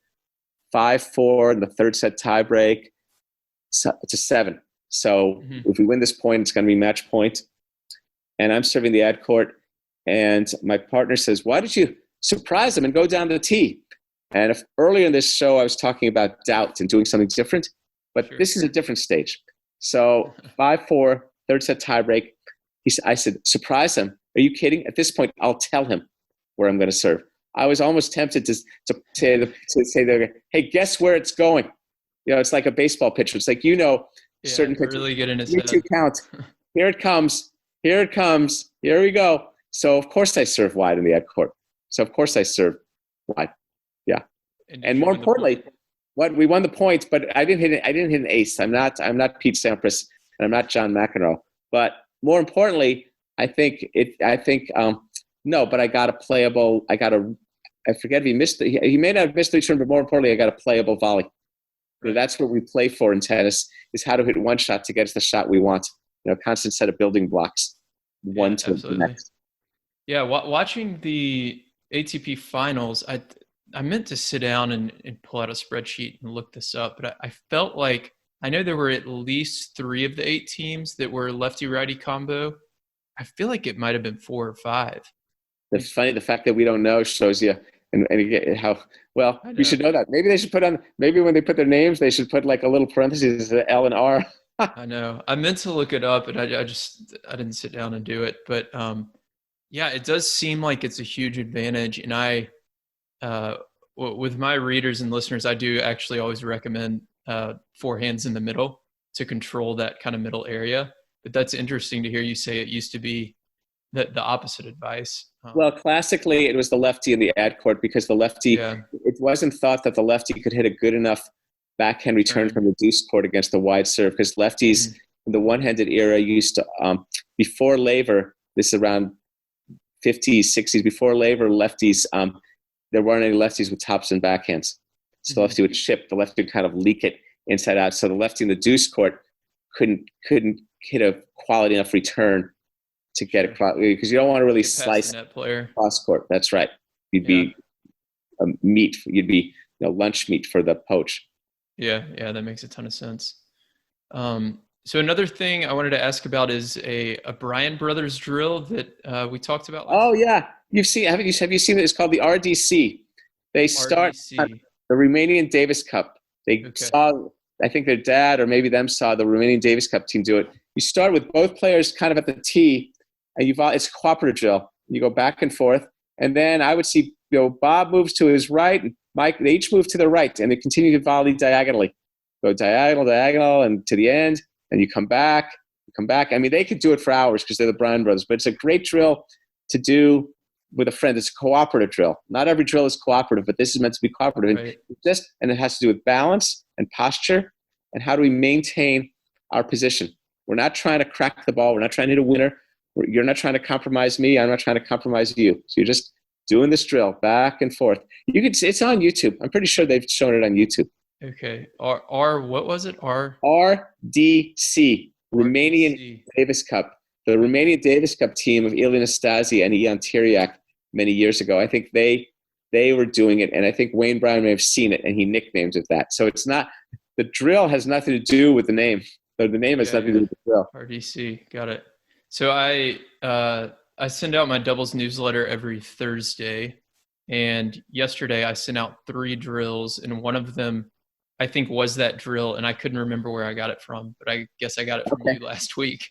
5-4 in the third set tiebreak to 7. So if we win this point, it's going to be match point. And I'm serving the ad court, and my partner says, "Why did you surprise him and go down the tee?" And earlier in this show, I was talking about doubt and doing something different, but this is a different stage. So 5-4, third set tiebreak. I said, "Surprise him. Are you kidding? At this point, I'll tell him where I'm going to serve." I was almost tempted to say, "Hey, guess where it's going?" It's like a baseball pitcher. It's like, certain pitches. Really get in his head. 2 count. Here it comes. Here it comes. Here we go. So of course I serve wide in the ad court. So of course I serve wide. Yeah. And more importantly, we won the point, but I didn't hit an ace. I'm not Pete Sampras and I'm not John McEnroe. But more importantly, but I got a playable. I forget if he missed. He may not have missed the return, but more importantly, I got a playable volley. Right. That's what we play for in tennis: is how to hit one shot to get us the shot we want. Constant set of building blocks, one to the next. Yeah, watching the ATP finals, I meant to sit down and pull out a spreadsheet and look this up, but I felt like I know there were at least 3 of the 8 teams that were lefty righty combo. I feel like it might have been 4 or 5. The fact that we don't know shows you, and again, how well I we know. should know that. Maybe they should maybe when they put their names, they should put like a little parentheses, L and R. I know. I meant to look it up, and I didn't sit down and do it. But yeah, it does seem like it's a huge advantage. And with my readers and listeners, I do actually always recommend forehands in the middle to control that kind of middle area. But that's interesting to hear you say it used to be the opposite advice. Well, classically, it was the lefty in the ad court because the lefty, Yeah. it wasn't thought that the lefty could hit a good enough backhand return from the deuce court against the wide serve, because lefties in the one-handed era used to, before Laver, this is around 50s, 60s, before Laver, lefties, there weren't any lefties with tops and backhands. So the lefty would chip, the lefty would kind of leak it inside out. So the lefty in the deuce court couldn't hit a quality enough return to get across, because you don't want to really slice net player cross court. That's right. You'd be meat. You'd be lunch meat for the poach. Yeah, that makes a ton of sense. So another thing I wanted to ask about is a Bryan Brothers drill that we talked about last week. Yeah. You've seen, have you seen it? It's called the RDC. They start the Romanian Davis Cup. They saw, I think their dad or maybe them saw the Romanian Davis Cup team do it. You start with both players kind of at the tee, and it's a cooperative drill. You go back and forth, and then I would see Bob moves to his right, and Mike, they each move to their right, and they continue to volley diagonally. Go diagonal, and to the end, and you come back. I mean, they could do it for hours because they're the Bryan brothers, but it's a great drill to do with a friend. It's a cooperative drill. Not every drill is cooperative, but this is meant to be cooperative. Right. And it has to do with balance and posture and how do we maintain our position. We're not trying to crack the ball. We're not trying to hit a winner. You're not trying to compromise me. I'm not trying to compromise you. So you're just doing this drill back and forth. You can see it's on YouTube. I'm pretty sure they've shown it on YouTube. Okay. What was it? RDC, Romanian Davis Cup. The Romanian Davis Cup team of Ilie Nastase and Ion Tiriac many years ago. I think they were doing it, and I think Wayne Bryan may have seen it, and he nicknamed it that. So it's not, the drill has nothing to do with the name. So the name has nothing to do with the drill. RDC, got it. So I send out my doubles newsletter every Thursday, and yesterday I sent out 3 drills, and one of them I think was that drill, and I couldn't remember where I got it from, but I guess I got it from you last week.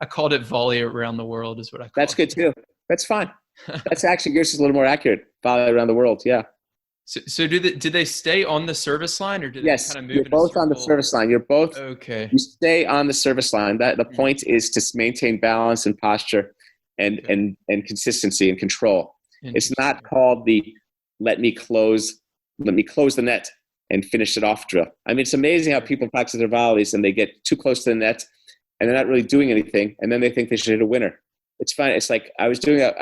I called it Volley Around the World is what I called it. That's good too. That's fine. That's actually, yours is a little more accurate. Volley Around the World, yeah. So did they stay on the service line, or did they kind of move? You're both on the service line. You're both okay. You stay on the service line. The point is to maintain balance and posture and consistency and control. It's not called the let me close the net and finish it off drill. I mean, it's amazing how people practice their volleys and they get too close to the net and they're not really doing anything, and then they think they should hit a winner. It's fine. It's like I was doing that.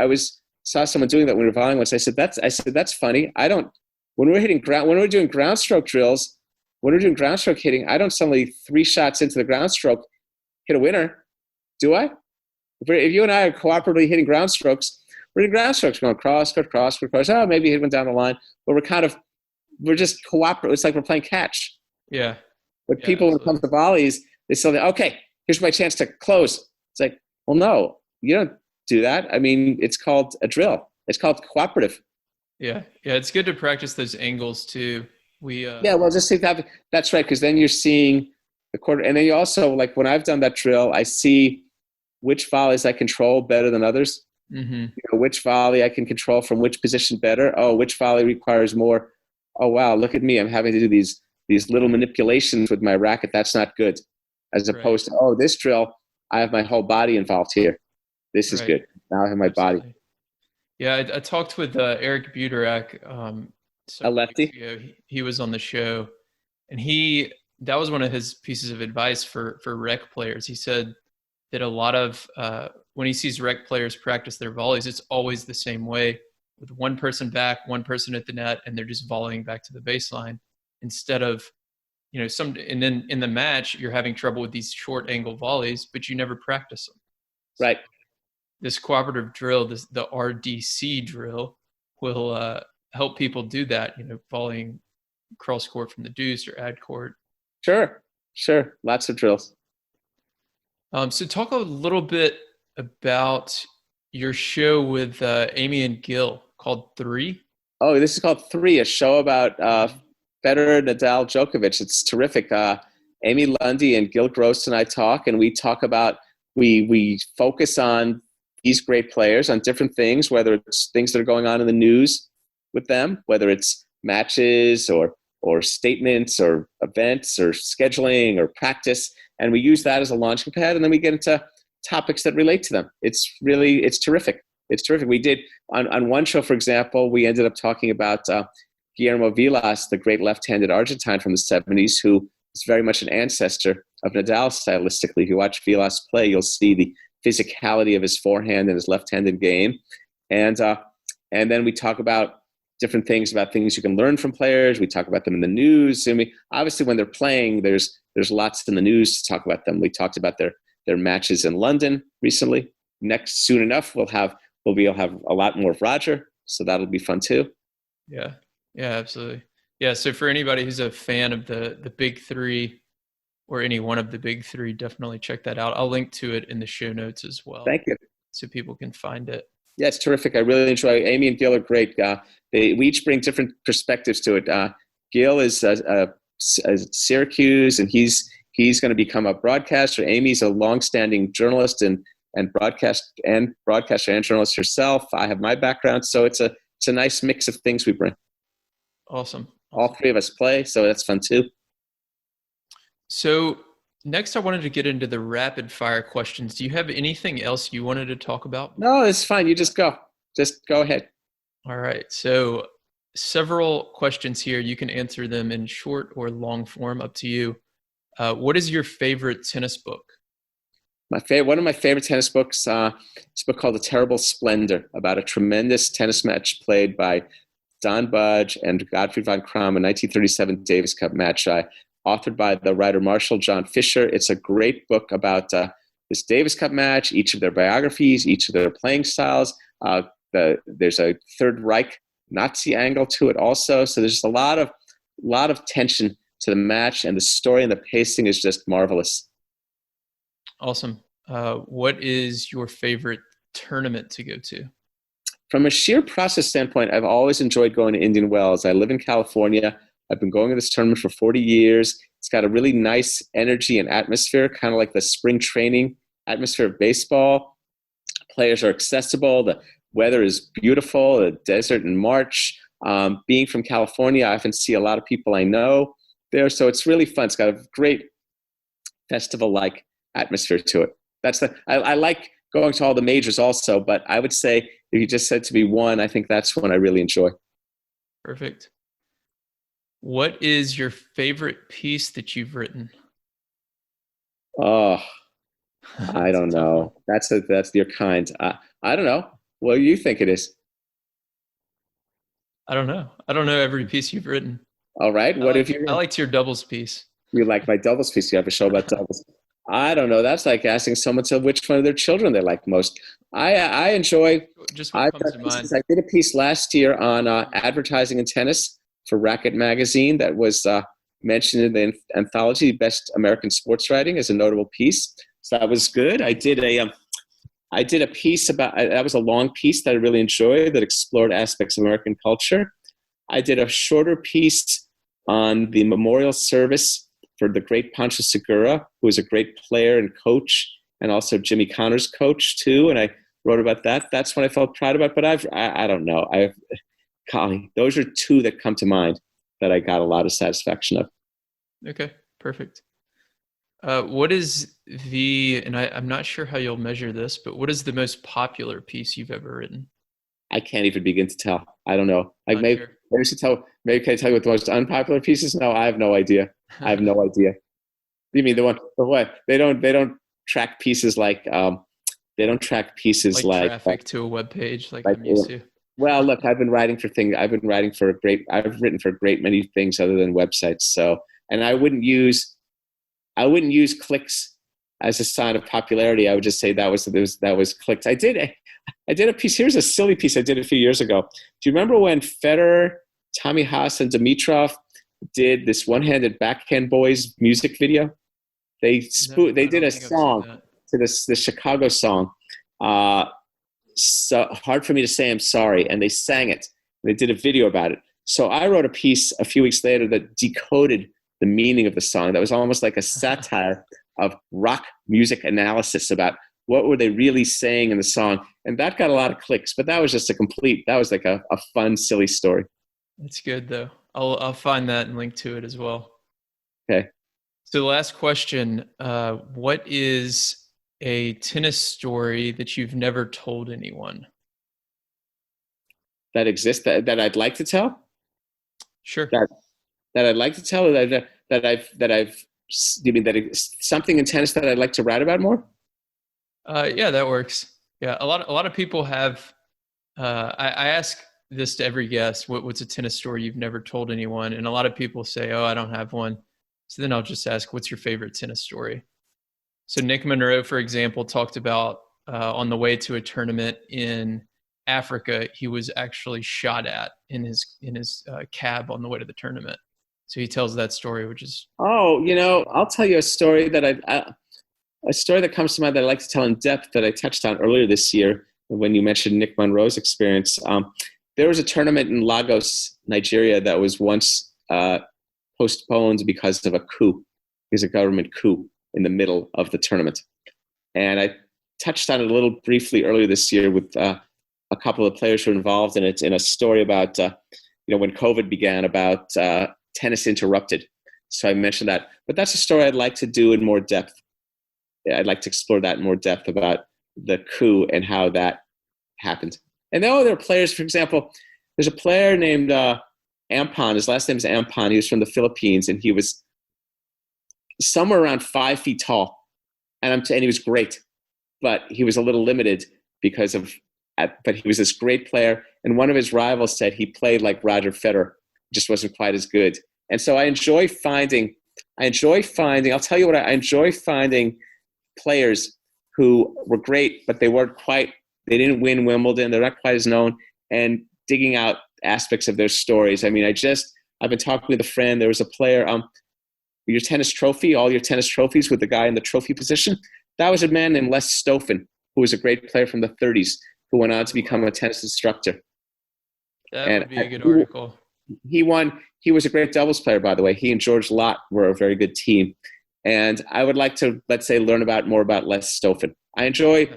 Saw someone doing that when we were volleying once. I said that's funny. When we're doing ground stroke drills, when we're doing ground stroke hitting, I don't suddenly 3 shots into the ground stroke hit a winner, do I? If you and I are cooperatively hitting ground strokes, we're hitting ground strokes going cross, cross. Oh, maybe hit one down the line, but we're just cooperative. It's like we're playing catch. Yeah. But people, when it comes to volleys, they say, okay, here's my chance to close. It's like, well, no, you don't do that. I mean, it's called a drill. It's called cooperative. Yeah. It's good to practice those angles too. Well, just think that's right, because then you're seeing the quarter, and then you also, like when I've done that drill, I see which volleys I control better than others. Mm-hmm. Which volley I can control from which position better. Oh, which volley requires more. Oh wow, look at me! I'm having to do these little manipulations with my racket. That's not good. As opposed to this drill, I have my whole body involved here. This is good. Now I have my body. Yeah, I talked with Eric Buderak. A lefty. He was on the show, and that was one of his pieces of advice for rec players. He said that a lot of when he sees rec players practice their volleys, it's always the same way, with one person back, one person at the net, and they're just volleying back to the baseline instead of, and then in the match you're having trouble with these short angle volleys, but you never practice them. So this cooperative drill, the RDC drill, will help people do that, volleying cross court from the deuce or ad court. Sure. Lots of drills. So talk a little bit about your show with Amy and Gil called 3. Oh, this is called 3, a show about Federer, Nadal, Djokovic. It's terrific. Amy Lundy and Gil Gross and I talk, and we talk about, we focus on these great players, on different things, whether it's things that are going on in the news with them, whether it's matches or statements or events or scheduling or practice. And we use that as a launching pad, and then we get into topics that relate to them. It's terrific. It's terrific. We did, on one show, for example, we ended up talking about Guillermo Vilas, the great left-handed Argentine from the 70s, who is very much an ancestor of Nadal stylistically. If you watch Vilas play, you'll see the physicality of his forehand and his left-handed game. And then we talk about different things, about things you can learn from players. We talk about them in the news. I mean, obviously when they're playing, there's lots in the news to talk about them. We talked about their matches in London recently. Next, soon enough, we'll have a lot more of Roger, so that'll be fun too. Yeah, absolutely. Yeah, so for anybody who's a fan of the big 3 or any one of the big 3, definitely check that out. I'll link to it in the show notes as well. Thank you. So people can find it. Yeah, it's terrific. I really enjoy it. Amy and Gil are great. We each bring different perspectives to it. Gil is Syracuse, and he's going to become a broadcaster. Amy's a longstanding journalist and broadcaster and journalist herself. I have my background, so it's a nice mix of things we bring. Awesome. All 3 of us play, so that's fun too. So next, I wanted to get into the rapid fire questions. Do you have anything else you wanted to talk about? No, it's fine. You just go. Just go ahead. All right. So several questions here. You can answer them in short or long form, up to you. What is your favorite tennis book? One of my favorite tennis books, it's a book called The Terrible Splendor, about a tremendous tennis match played by Don Budge and Gottfried von Cramm, a 1937 Davis Cup match, authored by the writer Marshall John Fisher. It's a great book about this Davis Cup match, each of their biographies, each of their playing styles. There's a Third Reich Nazi angle to it also. So there's just a lot of tension to the match, and the story and the pacing is just marvelous. Awesome. What is your favorite tournament to go to? From a sheer process standpoint, I've always enjoyed going to Indian Wells. I live in California. I've been going to this tournament for 40 years. It's got a really nice energy and atmosphere, kind of like the spring training atmosphere of baseball. Players are accessible. The weather is beautiful, the desert in March. Being from California, I often see a lot of people I know there, so it's really fun. It's got a great festival-like atmosphere to it. I like going to all the majors also, but I would say if you just said to me one, I think that's one I really enjoy. Perfect. What is your favorite piece that you've written? Oh, I don't know. That's your kind. I don't know. What do you think it is? I don't know. I don't know every piece you've written. All right. What have you written? I liked your doubles piece. You like my doubles piece? You have a show about doubles. I don't know. That's like asking someone to which one of their children they like most. I enjoy. Just what comes to mind. I did a piece last year on advertising in tennis for Racket magazine that was mentioned in the anthology Best American Sports Writing as a notable piece. So that was good. I did a piece about, that was a long piece that I really enjoyed that explored aspects of American culture. I did a shorter piece on the memorial service for the great Pancho Segura, who was a great player and coach, and also Jimmy Connor's coach too. And I wrote about that. That's what I felt proud about. But I don't know. Golly, those are 2 that come to mind that I got a lot of satisfaction of. Okay, perfect. What is and I'm not sure how you'll measure this, but what is the most popular piece you've ever written? I can't even begin to tell. I don't know. Maybe can I tell you what the most unpopular piece is? No, I have no idea. I have no idea. You mean the what? They don't track pieces like traffic to a web page like I'm used to. Well, look, I've written for a great many things other than websites. So, and I wouldn't use clicks as a sign of popularity. I would just say that was clicks. I I did a piece. Here's a silly piece I did a few years ago. Do you remember when Federer, Tommy Haas, and Dimitrov did this one-handed backhand boys music video? They did a song to this Chicago song. So hard for me to say I'm sorry, and they sang it. They did a video about it. So I wrote a piece a few weeks later that decoded the meaning of the song. That was almost like a satire of rock music analysis about what were they really saying in the song. And that got a lot of clicks, but that was just that was like a fun, silly story. That's good though. I'll find that and link to it as well. Okay. So the last question, what is a tennis story that you've never told anyone? That exists that I'd like to tell? Sure. That I'd like to tell, or you mean that it's something in tennis that I'd like to write about more? Yeah, that works. Yeah, a lot of people have. I ask this to every guest: what's a tennis story you've never told anyone? And a lot of people say, "Oh, I don't have one." So then I'll just ask, "What's your favorite tennis story?" So Nick Monroe, for example, talked about on the way to a tournament in Africa, he was actually shot at in his cab on the way to the tournament. So he tells that story, which is I'll tell you a story that a story that comes to mind that I like to tell in depth that I touched on earlier this year when you mentioned Nick Monroe's experience. There was a tournament in Lagos, Nigeria, that was once postponed because of a coup. There's a government coup in the middle of the tournament. And I touched on it a little briefly earlier this year with a couple of players who were involved in it, in a story about, when COVID began, about tennis interrupted. So I mentioned that. But that's a story I'd like to do in more depth. I'd like to explore that in more depth about the coup and how that happened. And there are players, for example, there's a player named Ampon. His last name is Ampon. He was from the Philippines, and he was somewhere around 5 feet tall. And he was great, but he was a little limited but he was this great player. And one of his rivals said he played like Roger Federer, just wasn't quite as good. And so I enjoy finding, I'll tell you what, I enjoy finding players who were great, but they didn't win Wimbledon. They're not quite as known, and digging out aspects of their stories. I mean, I've been talking with a friend. There was a player, all your tennis trophies with the guy in the trophy position. That was a man named Les Stoffen, who was a great player from the 30s, who went on to become a tennis instructor. That would be a good article. He was a great doubles player, by the way. He and George Lott were a very good team. And I would like to, let's say, learn more about Les Stoffen. I enjoy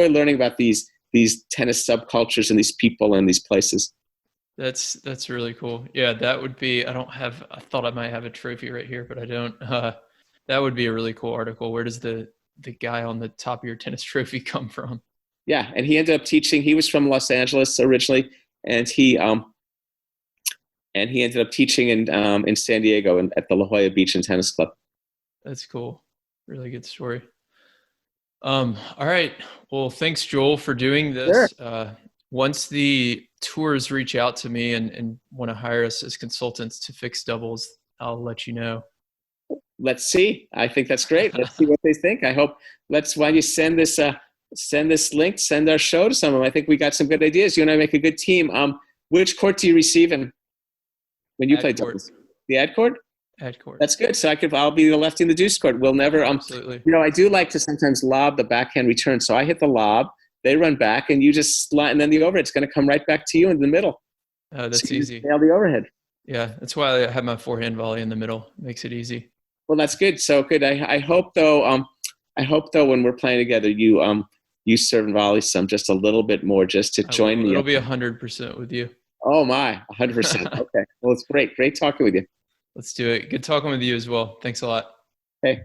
learning about these tennis subcultures and these people and these places. That's really cool. Yeah, that would be, I thought I might have a trophy right here, but I don't. That would be a really cool article. Where does the guy on the top of your tennis trophy come from? Yeah, and he ended up teaching. He was from Los Angeles originally, and he ended up teaching in San Diego and at the La Jolla Beach and Tennis Club. That's cool. Really good story. All right. Well, thanks, Joel, for doing this. Sure. Once the tours reach out to me and want to hire us as consultants to fix doubles, I'll let you know. Let's see. I think that's great. Let's see what they think. I hope. Why don't you send this link, send our show to some of them. I think we got some good ideas. You and I make a good team. Which court do you receive in when you play doubles? The ad court? Ad court. That's good. So I'll be the lefty in the deuce court. We'll never, Absolutely. I do like to sometimes lob the backhand return. So I hit the lob, they run back, and you just slide, and then the overhead's going to come right back to you in the middle. Oh, that's easy. Nail the overhead. Yeah, that's why I have my forehand volley in the middle. It makes it easy. Well, that's good. So good. I hope though when we're playing together, you serve and volley some just a little bit more, just to join me. It'll be 100% with you. Oh my, 100%. Okay. Well, it's great. Great talking with you. Let's do it. Good talking with you as well. Thanks a lot. Hey.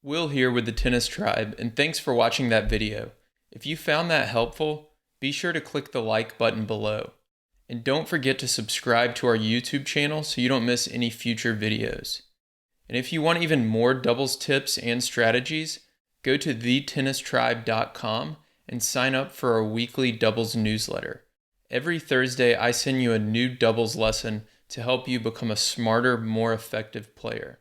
Will here with the Tennis Tribe, and thanks for watching that video. If you found that helpful, be sure to click the like button below. And don't forget to subscribe to our YouTube channel so you don't miss any future videos. And if you want even more doubles tips and strategies, go to thetennistribe.com and sign up for our weekly doubles newsletter. Every Thursday, I send you a new doubles lesson to help you become a smarter, more effective player.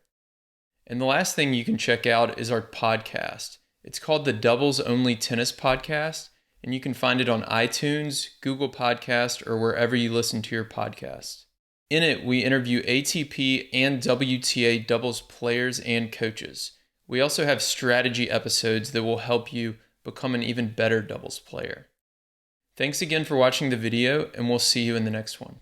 And the last thing you can check out is our podcast. It's called the Doubles Only Tennis Podcast, and you can find it on iTunes, Google Podcast, or wherever you listen to your podcasts. In it, we interview ATP and WTA doubles players and coaches. We also have strategy episodes that will help you become an even better doubles player. Thanks again for watching the video, and we'll see you in the next one.